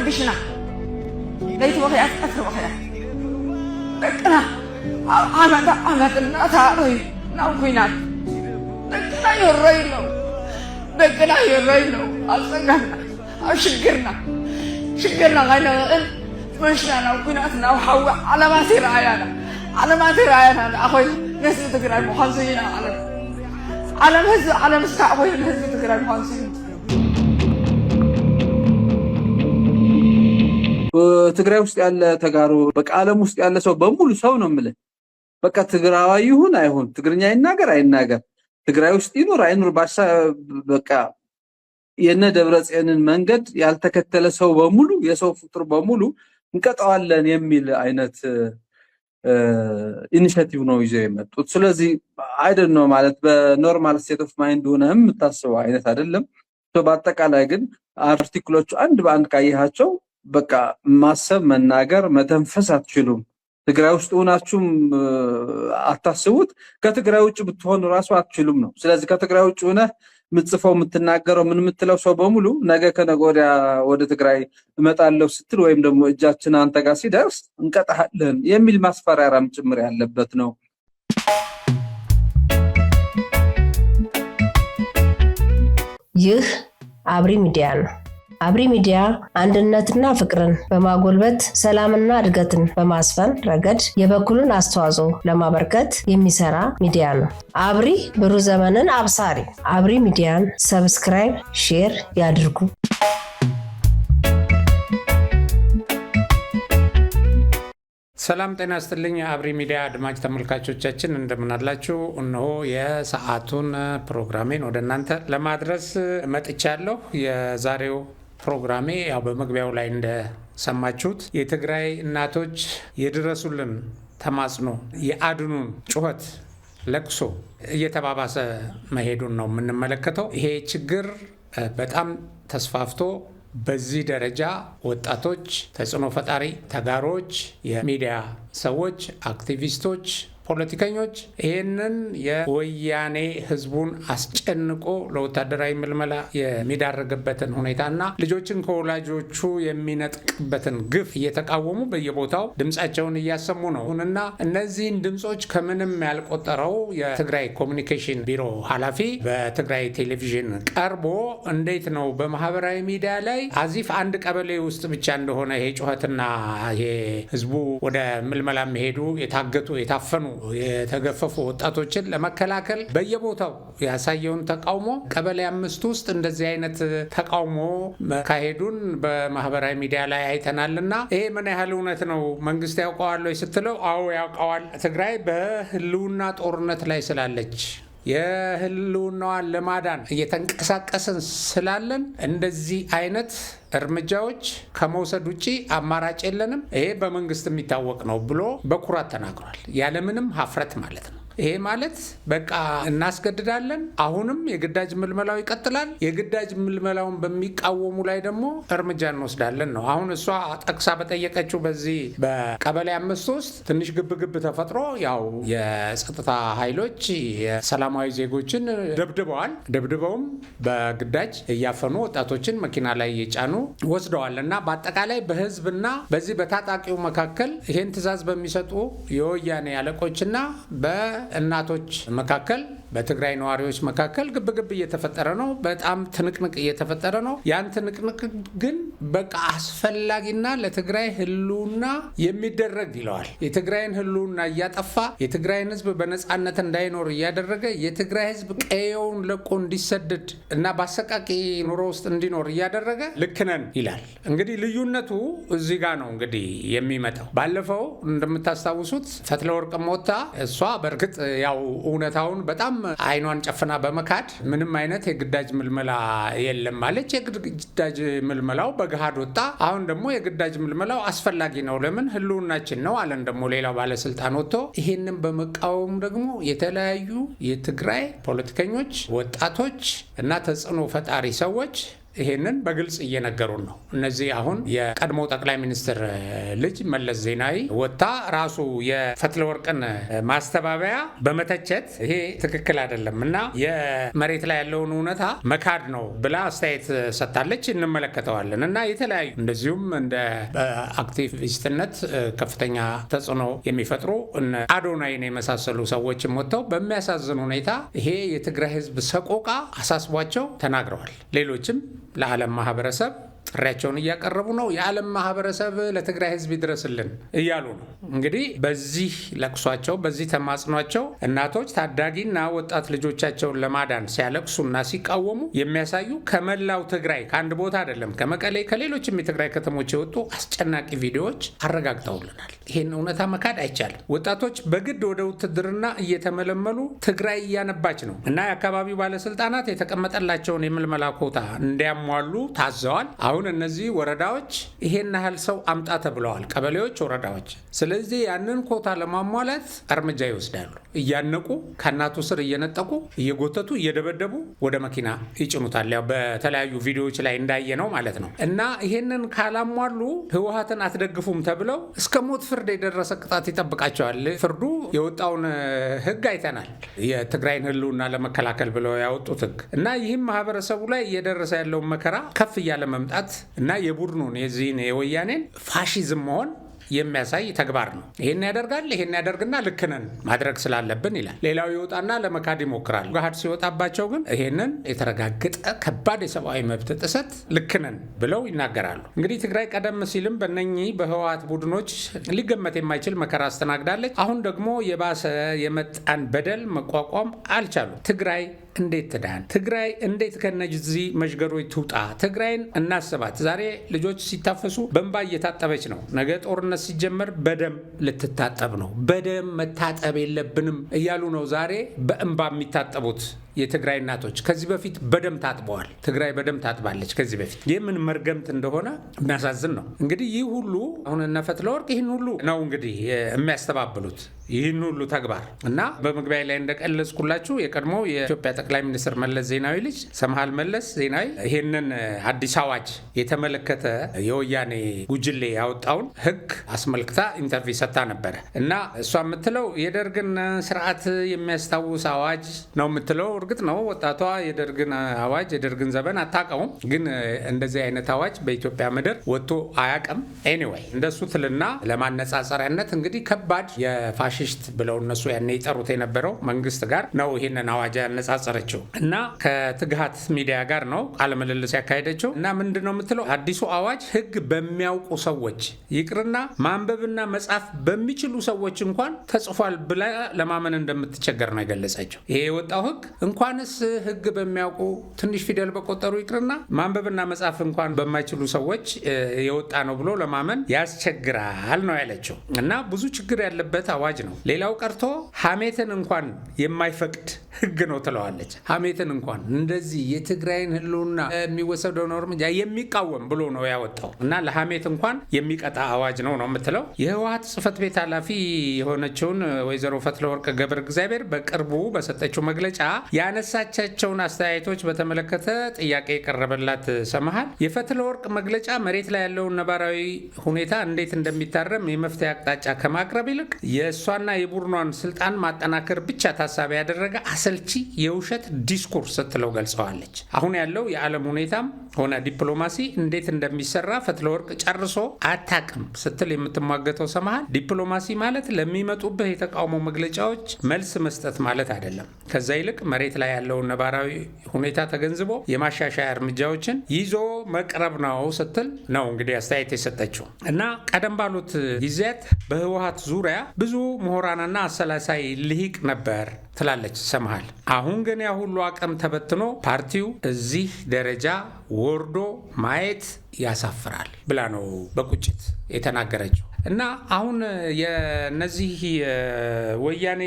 حقشنا ليت وخيات أثر وخيات لكنا عمد الناس عاري ناوكينات لكنا يريلو لكنا يريلو أصنعنا شكرنا غينا مشنا ناوكينات ناوحوا على ما ترايانا أخوي نسي تقرأ المحاصيين على مستعوي نسي تقرأ المحاصيين ትግራይ ውስጥ ያለ ተጋሩ በቃ ዓለም ውስጥ ያለ ሰው በሙሉ ሰው ነው የምልህ። በቃ ትግራዋይ ይሁን አይሁን ትግርኛ አይናገር ትግራይ ውስጥ ይኖር አይኖር በቃ የነ ደብረጽዮንን መንገድ ያልተከተለ ሰው በሙሉ የሰው ፍጡር በሙሉ እንቀጣዋለን የሚል አይነት ኢኒሺያቲቭ ነው ይዘው የመጡት። ስለዚህ አይደል ነው ማለት በኖርማል ስቴት ኦፍ ማይንድ ሆነም የምታስበው አይነት አይደለም። በአጠቃላይ ግን አርቲክሎቹ አንድ በአንድ ካየሃቸው በቃ ማሰብ መናገር መተንፈስ አትችሉም። ትግራይ ውስጥ ሆናችሁም አታስቡት፣ ከትግራይ ውጭ ብትሆኑ ራሱ አትችሉም ነው። ስለዚህ ከትግራይ ውጭ ሆነ ምጽፈው የምትናገረው ምን የምትለው ሰው በሙሉ ነገ ከነገ ወዲያ ወደ ትግራይ እመጣለሁ ስትል ወይም ደግሞ እጃችን አንተ ጋር ሲደርስ እንቀጣለን የሚል ማስፈራሪያም ጭምር ያለበት ነው። ይህ አብሪ ሚዲያ ነው። አብሪ ሚዲያ አንድነትና ፍቅርን በማጎልበት ሰላምና እድገትን በማስፈን ረገድ የበኩሉን አስተዋጽኦ ለማበርከት የሚሰራ ሚዲያ ነው። አብሪ ብሩህ ዘመንን አብሳሪ። አብሪ ሚዲያን ሰብስክራይብ፣ ሼር ያድርጉ። ሰላም ጤና ይስጥልኝ። አብሪ ሚዲያ አድማጭ ተመልካቾቻችን እንደምን አላችሁ? እነሆ የሰዓቱን ፕሮግራሜን ወደ እናንተ ለማድረስ መጥቻለሁ። የዛሬው ፕሮግራሜ ያው በመግቢያው ላይ እንደሰማችሁት የትግራይ እናቶች የድረሱልን ተማጽኖ፣ የአድኑን ጩኸት፣ ለቅሶ እየተባባሰ መሄዱን ነው የምንመለከተው። ይሄ ችግር በጣም ተስፋፍቶ በዚህ ደረጃ ወጣቶች፣ ተጽዕኖ ፈጣሪ ተጋሮች፣ የሚዲያ ሰዎች፣ አክቲቪስቶች፣ ፖለቲከኞች ይህንን የወያኔ ህዝቡን አስጨንቆ ለወታደራዊ ምልመላ የሚዳረግበትን ሁኔታና ልጆችን ከወላጆቹ የሚነጥቅበትን ግፍ እየተቃወሙ በየቦታው ድምፃቸውን እያሰሙ ነው እና እነዚህን ድምፆች ከምንም ያልቆጠረው የትግራይ ኮሚኒኬሽን ቢሮ ኃላፊ በትግራይ ቴሌቪዥን ቀርቦ እንዴት ነው በማህበራዊ ሚዲያ ላይ አዚፍ አንድ ቀበሌ ውስጥ ብቻ እንደሆነ ይሄ ጩኸትና ይሄ ህዝቡ ወደ ምልመላ የሚሄዱ የታገቱ የታፈኑ የተገፈፉ ወጣቶችን ለመከላከል በየቦታው ያሳየውን ተቃውሞ ቀበሌ 5 ውስጥ እንደዚህ አይነት ተቃውሞ መካሄዱን በማህበራዊ ሚዲያ ላይ አይተናልና ይሄ ምን ያህል እውነት ነው? መንግስት ያውቀዋል ወይ ስትለው አዎ ያውቀዋል። ትግራይ በህልውና ጦርነት ላይ ስላለች የህልውናዋን ለማዳን እየተንቀሳቀስን ስላለን እንደዚህ አይነት እርምጃዎች ከመውሰድ ውጪ አማራጭ የለንም፣ ይሄ በመንግስት የሚታወቅ ነው ብሎ በኩራት ተናግሯል። ያለምንም ሀፍረት ማለት ነው። ይሄ ማለት በቃ እናስገድዳለን፣ አሁንም የግዳጅ ምልመላው ይቀጥላል፣ የግዳጅ ምልመላውን በሚቃወሙ ላይ ደግሞ እርምጃ እንወስዳለን ነው። አሁን እሷ ጠቅሳ በጠየቀችው በዚህ በቀበሌ 5 ውስጥ ትንሽ ግብግብ ተፈጥሮ ያው የጸጥታ ኃይሎች የሰላማዊ ዜጎችን ደብድበውም በግዳጅ እያፈኑ ወጣቶችን መኪና ላይ እየጫኑ ወስደዋል እና በአጠቃላይ በህዝብና በዚህ በታጣቂው መካከል ይሄን ትዕዛዝ በሚሰጡ የወያኔ አለቆችና እናቶች መካከል በትግራይ ነዋሪዎች መካከል ግብግብ እየተፈጠረ ነው። በጣም ትንቅንቅ እየተፈጠረ ነው። ያን ትንቅንቅ ግን በቃ አስፈላጊና ለትግራይ ህልውና የሚደረግ ይለዋል። የትግራይን ህልውና እያጠፋ የትግራይን ህዝብ በነፃነት እንዳይኖር እያደረገ የትግራይ ህዝብ ቀየውን ለቆ እንዲሰደድ እና በአሰቃቂ ኑሮ ውስጥ እንዲኖር እያደረገ ልክ ነን ይላል። እንግዲህ ልዩነቱ እዚህ ጋር ነው እንግዲህ የሚመጣው። ባለፈው እንደምታስታውሱት ፈትለወርቅ ሞታ እሷ በእርግጥ ያው እውነታውን በጣም አይኗን ጨፍና በመካድ ምንም አይነት የግዳጅ ምልመላ የለም ማለች። የግዳጅ ምልመላው በገሃድ ወጣ። አሁን ደግሞ የግዳጅ ምልመላው አስፈላጊ ነው፣ ለምን ህልውናችን ነው አለን። ደግሞ ሌላው ባለስልጣን ወጥቶ ይሄንን በመቃወም ደግሞ የተለያዩ የትግራይ ፖለቲከኞች፣ ወጣቶች እና ተጽዕኖ ፈጣሪ ሰዎች ይሄንን በግልጽ እየነገሩን ነው። እነዚህ አሁን የቀድሞ ጠቅላይ ሚኒስትር ልጅ መለስ ዜናዊ ወጣ ራሱ የፈትለወርቅን ማስተባበያ በመተቸት ይሄ ትክክል አይደለም እና የመሬት ላይ ያለውን እውነታ መካድ ነው ብላ አስተያየት ሰጥታለች። እንመለከተዋለን እና የተለያዩ እንደዚሁም እንደ አክቲቪስትነት ከፍተኛ ተጽዕኖ የሚፈጥሩ አዶናይን የመሳሰሉ ሰዎችም ወጥተው በሚያሳዝን ሁኔታ ይሄ የትግራይ ህዝብ ሰቆቃ አሳስቧቸው ተናግረዋል። ሌሎችም ለዓለም ማህበረሰብ ጥሪያቸውን እያቀረቡ ነው። የዓለም ማህበረሰብ ለትግራይ ህዝብ ይድረስልን እያሉ ነው። እንግዲህ በዚህ ለቅሷቸው በዚህ ተማጽኗቸው እናቶች ታዳጊና ወጣት ልጆቻቸውን ለማዳን ሲያለቅሱና ሲቃወሙ የሚያሳዩ ከመላው ትግራይ ከአንድ ቦታ አይደለም ከመቀሌ ከሌሎችም የትግራይ ከተሞች የወጡ አስጨናቂ ቪዲዮዎች አረጋግጠውልናል። ይህን እውነታ መካድ አይቻልም። ወጣቶች በግድ ወደ ውትድርና እየተመለመሉ ትግራይ እያነባች ነው እና የአካባቢው ባለስልጣናት የተቀመጠላቸውን የምልመላ ኮታ እንዲያሟሉ ታዘዋል። አሁን እነዚህ ወረዳዎች ይሄን ያህል ሰው አምጣ ተብለዋል። ቀበሌዎች፣ ወረዳዎች። ስለዚህ ያንን ኮታ ለማሟላት እርምጃ ይወስዳሉ። እያነቁ ከእናቱ ስር እየነጠቁ እየጎተቱ እየደበደቡ ወደ መኪና ይጭኑታል። ያው በተለያዩ ቪዲዮዎች ላይ እንዳየ ነው ማለት ነው። እና ይሄንን ካላሟሉ ህወሓትን አትደግፉም ተብለው እስከ ሞት ፍርድ የደረሰ ቅጣት ይጠብቃቸዋል። ፍርዱ የወጣውን ህግ አይተናል። የትግራይን ህልውና ለመከላከል ብለው ያወጡት ህግ እና ይህም ማህበረሰቡ ላይ እየደረሰ ያለውን መከራ ከፍ እያለ መምጣት እና የቡድኑን የዚህን የወያኔን ፋሺዝም መሆን የሚያሳይ ተግባር ነው። ይሄን ያደርጋል። ይሄን ያደርግና ልክነን ማድረግ ስላለብን ይላል። ሌላው ይወጣና ለመካድ ይሞክራል። ጋር ሲወጣባቸው ግን ይሄንን የተረጋገጠ ከባድ የሰብአዊ መብት ጥሰት ልክነን ብለው ይናገራሉ። እንግዲህ ትግራይ ቀደም ሲልም በእነኚህ በህወሓት ቡድኖች ሊገመት የማይችል መከራ አስተናግዳለች። አሁን ደግሞ የባሰ የመጣን በደል መቋቋም አልቻሉም። ትግራይ እንዴት ትዳን? ትግራይ እንዴት ከነዚህ መሽገሮች ትውጣ? ትግራይን እናስባት። ዛሬ ልጆች ሲታፈሱ በእንባ እየታጠበች ነው። ነገ ጦርነት ሲጀመር በደም ልትታጠብ ነው። በደም መታጠብ የለብንም እያሉ ነው ዛሬ በእንባ የሚታጠቡት የትግራይ እናቶች። ከዚህ በፊት በደም ታጥበዋል። ትግራይ በደም ታጥባለች ከዚህ በፊት። የምን መርገምት እንደሆነ የሚያሳዝን ነው። እንግዲህ ይህ ሁሉ አሁን እነ ፈትለወርቅ ይህን ሁሉ ነው እንግዲህ የሚያስተባብሉት ይህን ሁሉ ተግባር እና በመግቢያ ላይ እንደቀለጽኩላችሁ የቀድሞ የኢትዮጵያ ጠቅላይ ሚኒስትር መለስ ዜናዊ ልጅ ሰምሃል መለስ ዜናዊ ይህንን አዲስ አዋጅ የተመለከተ የወያኔ ጉጅሌ ያወጣውን ህግ አስመልክታ ኢንተርቪው ሰጥታ ነበረ እና እሷ የምትለው የደርግን ስርዓት የሚያስታውስ አዋጅ ነው የምትለው። እርግጥ ነው ወጣቷ የደርግን አዋጅ የደርግን ዘመን አታውቀውም፣ ግን እንደዚህ አይነት አዋጅ በኢትዮጵያ ምድር ወጥቶ አያውቅም። ኤኒዌይ እንደሱ ትልና ለማነጻጸሪያነት እንግዲህ ከባድ የፋሽስት ብለው እነሱ ያኔ ይጠሩት የነበረው መንግስት ጋር ነው ይህንን አዋጅ ያነጻጸረችው እና ከትግሃት ሚዲያ ጋር ነው ቃለ ምልልስ ያካሄደችው እና ምንድነው የምትለው አዲሱ አዋጅ ህግ በሚያውቁ ሰዎች ይቅርና ማንበብና መጻፍ በሚችሉ ሰዎች እንኳን ተጽፏል ብላ ለማመን እንደምትቸገር ነው የገለጸችው። ይሄ የወጣው ህግ እንኳንስ ህግ በሚያውቁ ትንሽ ፊደል በቆጠሩ ይቅርና ማንበብና መጻፍ እንኳን በማይችሉ ሰዎች የወጣ ነው ብሎ ለማመን ያስቸግራል ነው ያለችው እና ብዙ ችግር ያለበት አዋጅ ነው። ሌላው ቀርቶ ሐሜትን እንኳን የማይፈቅድ ህግ ነው ትለዋለች። ሐሜትን እንኳን እንደዚህ የትግራይን ህልውና የሚወሰደውን እርምጃ የሚቃወም ብሎ ነው ያወጣው እና ለሐሜት እንኳን የሚቀጣ አዋጅ ነው ነው የምትለው። የህወሓት ጽህፈት ቤት ኃላፊ የሆነችውን ወይዘሮ ፈትለወርቅ ገብረ እግዚአብሔር በቅርቡ በሰጠችው መግለጫ ያነሳቻቸውን አስተያየቶች በተመለከተ ጥያቄ የቀረበላት ሰምሃል የፈትለወርቅ መግለጫ መሬት ላይ ያለውን ነባራዊ ሁኔታ እንዴት እንደሚታረም የመፍትሄ አቅጣጫ ከማቅረብ ይልቅ የእሷና የቡድኗን ስልጣን ማጠናከር ብቻ ታሳቢ ያደረገ አሰልቺ የውሸት ዲስኩርስ ስትለው ገልጸዋለች። አሁን ያለው የዓለም ሁኔታም ሆነ ዲፕሎማሲ እንዴት እንደሚሰራ ፈትለወርቅ ጨርሶ አታቅም ስትል የምትሟገተው ሰምሃል ዲፕሎማሲ ማለት ለሚመጡብህ የተቃውሞ መግለጫዎች መልስ መስጠት ማለት አይደለም። ከዛ ይልቅ መሬት ላይ ያለውን ነባራዊ ሁኔታ ተገንዝቦ የማሻሻያ እርምጃዎችን ይዞ መቅረብ ነው ስትል ነው እንግዲህ አስተያየት የሰጠችው እና ቀደም ባሉት ጊዜያት በህወሓት ዙሪያ ብዙ ምሁራንና አሰላሳይ ልሂቅ ነበር ትላለች ሰምሃል። አሁን ግን ያ ሁሉ አቅም ተበትኖ ፓርቲው እዚህ ደረጃ ወርዶ ማየት ያሳፍራል ብላ ነው በቁጭት የተናገረችው እና አሁን የነዚህ ወያኔ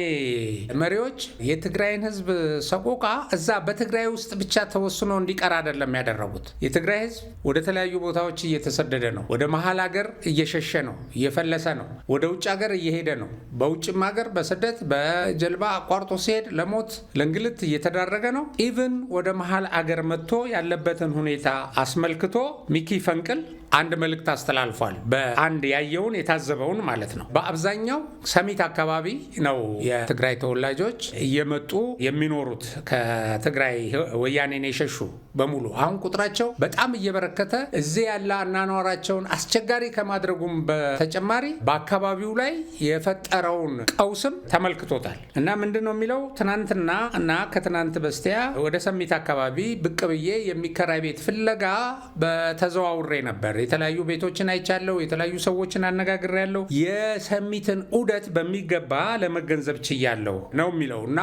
መሪዎች የትግራይን ህዝብ ሰቆቃ እዛ በትግራይ ውስጥ ብቻ ተወስኖ እንዲቀር አይደለም ያደረጉት። የትግራይ ህዝብ ወደ ተለያዩ ቦታዎች እየተሰደደ ነው። ወደ መሀል ሀገር እየሸሸ ነው፣ እየፈለሰ ነው። ወደ ውጭ ሀገር እየሄደ ነው። በውጭም ሀገር በስደት በጀልባ አቋርጦ ሲሄድ ለሞት ለእንግልት እየተዳረገ ነው። ኢቭን ወደ መሀል አገር መጥቶ ያለበትን ሁኔታ አስመልክቶ ሚኪ ፈንቅል አንድ መልእክት አስተላልፏል። በአንድ ያየውን የታዘበውን ማለት ነው። በአብዛኛው ሰሚት አካባቢ ነው የትግራይ ተወላጆች እየመጡ የሚኖሩት ከትግራይ ወያኔን የሸሹ በሙሉ። አሁን ቁጥራቸው በጣም እየበረከተ እዚህ ያለ አኗኗራቸውን አስቸጋሪ ከማድረጉም በተጨማሪ በአካባቢው ላይ የፈጠረውን ቀውስም ተመልክቶታል። እና ምንድን ነው የሚለው ትናንትና እና ከትናንት በስቲያ ወደ ሰሚት አካባቢ ብቅ ብዬ የሚከራይ ቤት ፍለጋ በተዘዋውሬ ነበር። የተለያዩ ቤቶችን አይቻለሁ። የተለያዩ ሰዎችን አነጋግሬያለሁ። የሰሚትን ዑደት በሚገባ ለመገንዘብ ችያለሁ ነው የሚለው እና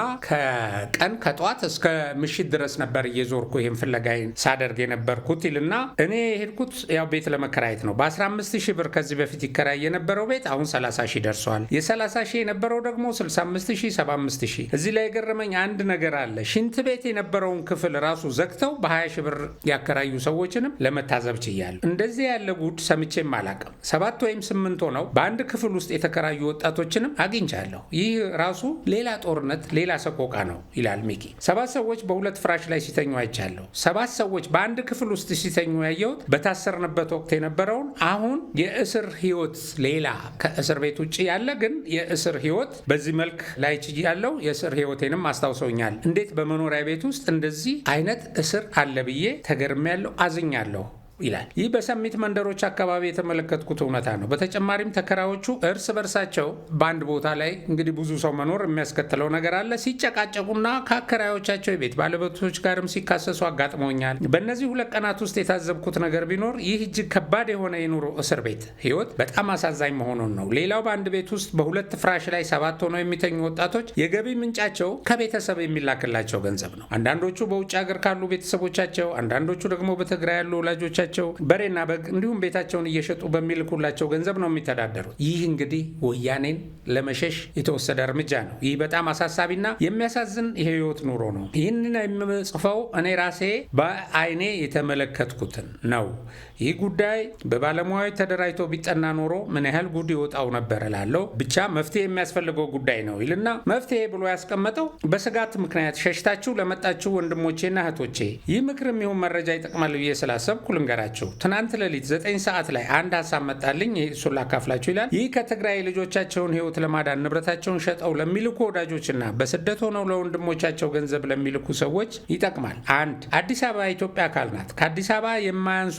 ከጠዋት እስከ ምሽት ድረስ ነበር እየዞርኩ ይህን ፍለጋይን ሳደርግ የነበርኩት ይልና እኔ የሄድኩት ያው ቤት ለመከራየት ነው። በ15,000 ብር ከዚህ በፊት ይከራይ የነበረው ቤት አሁን 30,000 ደርሷል። የ30,000 የነበረው ደግሞ 65,000 75,000። እዚህ ላይ የገረመኝ አንድ ነገር አለ። ሽንት ቤት የነበረውን ክፍል ራሱ ዘግተው በ20,000 ብር ያከራዩ ሰዎችንም ለመታዘብ ችያለሁ። እንደዚህ ያለ ጉድ ሰምቼም አላቅም። 7 ወይም 8 ሆነው በአንድ ክፍል ውስጥ የተከራዩ ወጣቶችንም አግኝቻለሁ። ይህ ራሱ ሌላ ጦርነት፣ ሌላ ሰቆቃ ነው ይላል ሚኪ። 7 ሰዎች በሁለት ፍራሽ ላይ ሲተኙ አይቻለሁ። 7 ሰዎች በአንድ ክፍል ውስጥ ሲተኙ ያየሁት በታሰርንበት ወቅት የነበረውን አሁን የእስር ህይወት ሌላ ከእስር ቤት ውጭ ያለ ግን የእስር ህይወት በዚህ መልክ ላይ ያለው የእስር ህይወቴንም አስታውሰውኛል። እንዴት በመኖሪያ ቤት ውስጥ እንደዚህ አይነት እስር አለ ብዬ ተገርሜያለሁ፣ አዝኛለሁ ይላል። ይህ በሰሚት መንደሮች አካባቢ የተመለከትኩት እውነታ ነው። በተጨማሪም ተከራዮቹ እርስ በርሳቸው በአንድ ቦታ ላይ እንግዲህ ብዙ ሰው መኖር የሚያስከትለው ነገር አለ፣ ሲጨቃጨቁና ከአከራዮቻቸው የቤት ባለቤቶች ጋርም ሲካሰሱ አጋጥመውኛል። በእነዚህ 2 ቀናት ውስጥ የታዘብኩት ነገር ቢኖር ይህ እጅግ ከባድ የሆነ የኑሮ እስር ቤት ህይወት በጣም አሳዛኝ መሆኑን ነው። ሌላው በአንድ ቤት ውስጥ በ2 ፍራሽ ላይ 7 ሆነው የሚተኙ ወጣቶች የገቢ ምንጫቸው ከቤተሰብ የሚላክላቸው ገንዘብ ነው። አንዳንዶቹ በውጭ ሀገር ካሉ ቤተሰቦቻቸው፣ አንዳንዶቹ ደግሞ በትግራይ ያሉ ወላጆቻቸው በሬና በግ እንዲሁም ቤታቸውን እየሸጡ በሚልኩላቸው ገንዘብ ነው የሚተዳደሩት። ይህ እንግዲህ ወያኔን ለመሸሽ የተወሰደ እርምጃ ነው። ይህ በጣም አሳሳቢና የሚያሳዝን የህይወት ኑሮ ነው። ይህንን የምጽፈው እኔ ራሴ በአይኔ የተመለከትኩትን ነው። ይህ ጉዳይ በባለሙያዎች ተደራጅቶ ቢጠና ኖሮ ምን ያህል ጉድ ይወጣው ነበር እላለሁ። ብቻ መፍትሄ የሚያስፈልገው ጉዳይ ነው ይልና መፍትሄ ብሎ ያስቀመጠው በስጋት ምክንያት ሸሽታችሁ ለመጣችሁ ወንድሞቼና እህቶቼ ይህ ምክርም ይሁን መረጃ ይጠቅማል ብዬ ስላሰብኩ ልንገራችሁ። ትናንት ሌሊት 9 ሰዓት ላይ አንድ ሀሳብ መጣልኝ። እሱን ላካፍላችሁ ይላል። ይህ ከትግራይ ልጆቻቸውን ህይወት ለማዳን ንብረታቸውን ሸጠው ለሚልኩ ወዳጆችና በስደት ሆነው ለወንድሞቻቸው ገንዘብ ለሚልኩ ሰዎች ይጠቅማል። 1. አዲስ አበባ የኢትዮጵያ አካል ናት። ከአዲስ አበባ የማያንሱ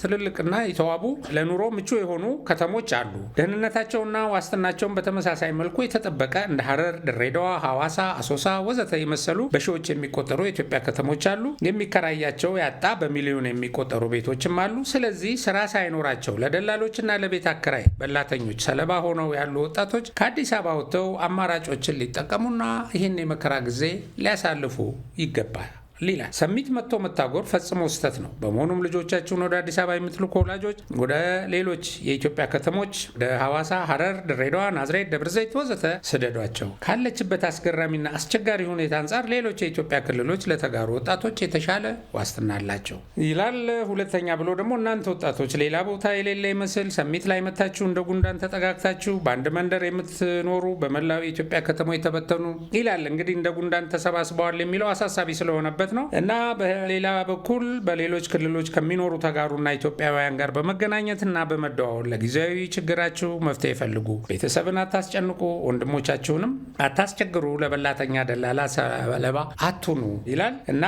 ትልልቅና የተዋቡ ለኑሮ ምቹ የሆኑ ከተሞች አሉ። ደህንነታቸውና ዋስትናቸውን በተመሳሳይ መልኩ የተጠበቀ እንደ ሐረር፣ ድሬዳዋ፣ ሐዋሳ፣ አሶሳ ወዘተ የመሰሉ በሺዎች የሚቆጠሩ የኢትዮጵያ ከተሞች አሉ። የሚከራያቸው ያጣ በሚሊዮን የሚቆጠሩ ቤቶችም አሉ። ስለዚህ ስራ ሳይኖራቸው ለደላሎችና ለቤት አከራይ በላተኞች ሰለባ ሆነው ያሉ ወጣቶች ከአዲስ አበባ ወጥተው አማራጮችን ሊጠቀሙና ይህን የመከራ ጊዜ ሊያሳልፉ ይገባል ይላል። ሰሚት መጥቶ መታጎር ፈጽሞ ስህተት ነው። በመሆኑም ልጆቻችሁን ወደ አዲስ አበባ የምትልኩ ወላጆች ወደ ሌሎች የኢትዮጵያ ከተሞች ወደ ሐዋሳ፣ ሐረር፣ ድሬዳዋ፣ ናዝሬት፣ ደብረ ዘይት ወዘተ ስደዷቸው። ካለችበት አስገራሚና አስቸጋሪ ሁኔታ አንጻር ሌሎች የኢትዮጵያ ክልሎች ለተጋሩ ወጣቶች የተሻለ ዋስትና አላቸው ይላል። ሁለተኛ ብሎ ደግሞ እናንተ ወጣቶች ሌላ ቦታ የሌለ ይመስል ሰሚት ላይ መታችሁ እንደ ጉንዳን ተጠጋግታችሁ በአንድ መንደር የምትኖሩ በመላው የኢትዮጵያ ከተሞች የተበተኑ ይላል። እንግዲህ እንደ ጉንዳን ተሰባስበዋል የሚለው አሳሳቢ ስለሆነበት ነው እና በሌላ በኩል በሌሎች ክልሎች ከሚኖሩ ተጋሩና ኢትዮጵያውያን ጋር በመገናኘትና በመደዋወል ለጊዜያዊ ችግራችሁ መፍትሄ ፈልጉ። ቤተሰብን አታስጨንቁ፣ ወንድሞቻችሁንም አታስቸግሩ፣ ለበላተኛ ደላላ ሰለባ አትሁኑ ይላል እና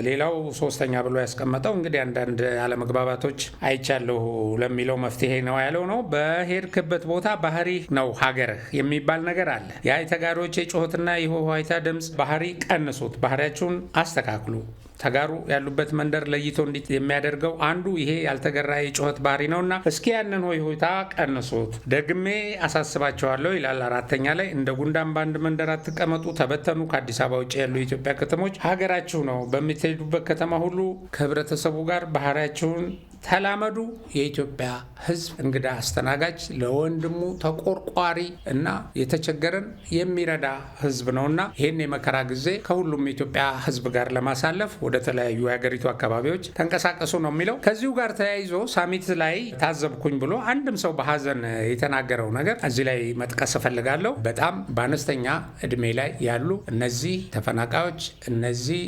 ሌላው 3ኛ ብሎ ያስቀመጠው እንግዲህ አንዳንድ አለመግባባቶች አይቻለሁ ለሚለው መፍትሄ ነው ያለው ነው። በሄድክበት ቦታ ባህሪ ነው ሀገርህ የሚባል ነገር አለ። ያ የተጋሮች የጩኸትና የሆሃይታ ድምፅ ባህሪ ቀንሱት፣ ባህሪያችሁን አስተካክሉ። ተጋሩ ያሉበት መንደር ለይቶ እንዲት የሚያደርገው አንዱ ይሄ ያልተገራ የጩኸት ባህሪ ነውና እስኪ ያንን ሆይታ ቀንሱት፣ ደግሜ አሳስባቸዋለሁ ይላል። 4ኛ ላይ እንደ ጉንዳን በአንድ መንደር አትቀመጡ፣ ተበተኑ። ከአዲስ አበባ ውጭ ያሉ የኢትዮጵያ ከተሞች ሀገራችሁ ነው። በምትሄዱበት ከተማ ሁሉ ከህብረተሰቡ ጋር ባህሪያችሁን ተላመዱ። የኢትዮጵያ ህዝብ እንግዳ አስተናጋጅ፣ ለወንድሙ ተቆርቋሪ እና የተቸገረን የሚረዳ ህዝብ ነውና ይህን የመከራ ጊዜ ከሁሉም የኢትዮጵያ ህዝብ ጋር ለማሳለፍ ወደ ተለያዩ የሀገሪቱ አካባቢዎች ተንቀሳቀሱ ነው የሚለው። ከዚሁ ጋር ተያይዞ ሳሚት ላይ ታዘብኩኝ ብሎ አንድም ሰው በሀዘን የተናገረው ነገር እዚህ ላይ መጥቀስ እፈልጋለሁ። በጣም በአነስተኛ እድሜ ላይ ያሉ እነዚህ ተፈናቃዮች እነዚህ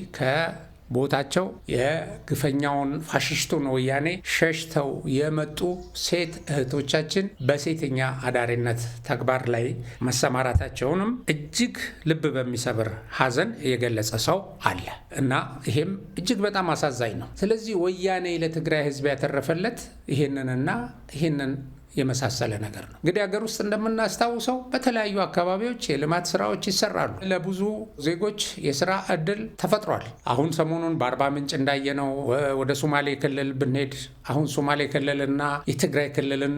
ቦታቸው የግፈኛውን ፋሽስቱን ወያኔ ሸሽተው የመጡ ሴት እህቶቻችን በሴተኛ አዳሪነት ተግባር ላይ መሰማራታቸውንም እጅግ ልብ በሚሰብር ሀዘን የገለጸ ሰው አለ እና ይሄም እጅግ በጣም አሳዛኝ ነው። ስለዚህ ወያኔ ለትግራይ ህዝብ ያተረፈለት ይሄንን የመሳሰለ ነገር ነው። እንግዲህ ሀገር ውስጥ እንደምናስታውሰው በተለያዩ አካባቢዎች የልማት ስራዎች ይሰራሉ። ለብዙ ዜጎች የስራ እድል ተፈጥሯል። አሁን ሰሞኑን በአርባ ምንጭ እንዳየነው ወደ ሶማሌ ክልል ብንሄድ አሁን ሶማሌ ክልልና የትግራይ ክልልን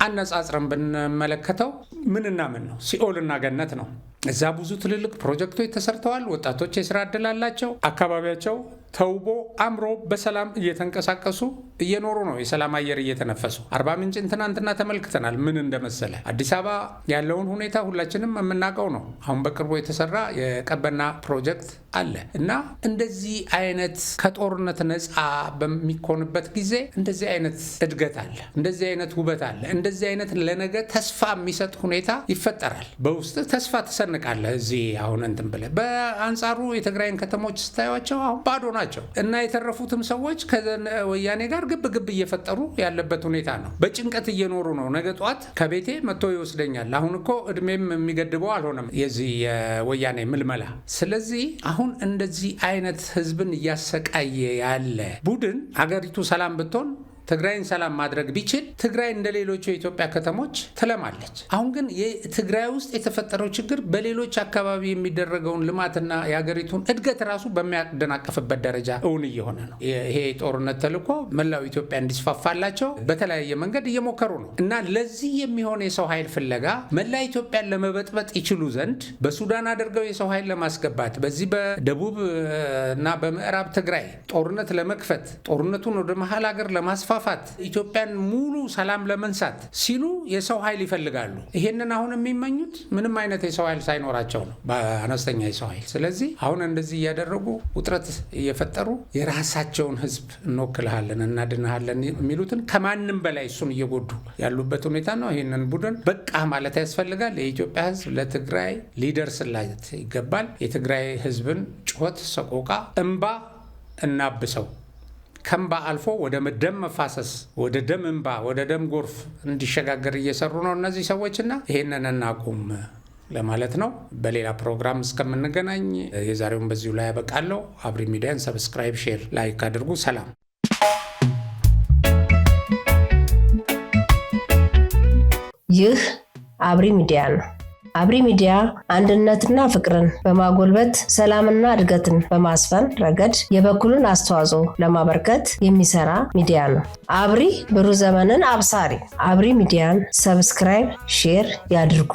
አነጻጽረን ብንመለከተው ምንና ምን ነው? ሲኦልና ገነት ነው። እዛ ብዙ ትልልቅ ፕሮጀክቶች ተሰርተዋል። ወጣቶች የስራ እድል አላቸው። አካባቢያቸው ተውቦ አምሮ በሰላም እየተንቀሳቀሱ እየኖሩ ነው። የሰላም አየር እየተነፈሱ። አርባ ምንጭን ትናንትና ተመልክተናል ምን እንደመሰለ። አዲስ አበባ ያለውን ሁኔታ ሁላችንም የምናውቀው ነው። አሁን በቅርቡ የተሰራ የቀበና ፕሮጀክት አለ እና እንደዚህ አይነት ከጦርነት ነፃ በሚኮንበት ጊዜ እንደዚህ አይነት እድገት አለ፣ እንደዚህ አይነት ውበት አለ፣ እንደዚህ አይነት ለነገ ተስፋ የሚሰጥ ሁኔታ ይፈጠራል። በውስጥ ተስፋ ትሰንቃለህ። እዚህ አሁን እንትን ብለህ በአንጻሩ የትግራይን ከተሞች ስታዩቸው አሁን ባዶ ናቸው እና የተረፉትም ሰዎች ከወያኔ ጋር ግብ እየፈጠሩ ያለበት ሁኔታ ነው። በጭንቀት እየኖሩ ነው። ነገ ጧት ከቤቴ መጥቶ ይወስደኛል። አሁን እኮ እድሜም የሚገድበው አልሆነም የዚህ የወያኔ ምልመላ። ስለዚህ አሁን እንደዚህ አይነት ህዝብን እያሰቃየ ያለ ቡድን አገሪቱ ሰላም ብትሆን ትግራይን ሰላም ማድረግ ቢችል ትግራይ እንደ ሌሎቹ የኢትዮጵያ ከተሞች ትለማለች። አሁን ግን የትግራይ ውስጥ የተፈጠረው ችግር በሌሎች አካባቢ የሚደረገውን ልማትና የሀገሪቱን እድገት ራሱ በሚያደናቀፍበት ደረጃ እውን እየሆነ ነው። ይሄ ጦርነት ተልዕኮ መላው ኢትዮጵያ እንዲስፋፋላቸው በተለያየ መንገድ እየሞከሩ ነው እና ለዚህ የሚሆን የሰው ኃይል ፍለጋ መላ ኢትዮጵያን ለመበጥበጥ ይችሉ ዘንድ በሱዳን አድርገው የሰው ኃይል ለማስገባት በዚህ በደቡብ እና በምዕራብ ትግራይ ጦርነት ለመክፈት ጦርነቱን ወደ መሀል ሀገር ለማስፋፋት ኢትዮጵያን ሙሉ ሰላም ለመንሳት ሲሉ የሰው ኃይል ይፈልጋሉ። ይሄንን አሁን የሚመኙት ምንም አይነት የሰው ኃይል ሳይኖራቸው ነው፣ በአነስተኛ የሰው ኃይል። ስለዚህ አሁን እንደዚህ እያደረጉ ውጥረት እየፈጠሩ የራሳቸውን ህዝብ እንወክልሃለን እናድንሃለን የሚሉትን ከማንም በላይ እሱን እየጎዱ ያሉበት ሁኔታ ነው። ይህንን ቡድን በቃ ማለት ያስፈልጋል። የኢትዮጵያ ህዝብ ለትግራይ ሊደርስላት ይገባል። የትግራይ ህዝብን ጩኸት፣ ሰቆቃ፣ እንባ እናብሰው። ከእንባ አልፎ ወደ ደም መፋሰስ፣ ወደ ደም እንባ፣ ወደ ደም ጎርፍ እንዲሸጋገር እየሰሩ ነው እነዚህ ሰዎችና ይሄንን እናቁም ለማለት ነው። በሌላ ፕሮግራም እስከምንገናኝ የዛሬውን በዚሁ ላይ ያበቃለሁ። አብሪ ሚዲያን ሰብስክራይብ፣ ሼር፣ ላይክ አድርጉ። ሰላም። ይህ አብሪ ሚዲያ ነው። አብሪ ሚዲያ አንድነትና ፍቅርን በማጎልበት ሰላምና እድገትን በማስፈን ረገድ የበኩሉን አስተዋጽኦ ለማበርከት የሚሰራ ሚዲያ ነው። አብሪ ብሩህ ዘመንን አብሳሪ። አብሪ ሚዲያን ሰብስክራይብ፣ ሼር ያድርጉ።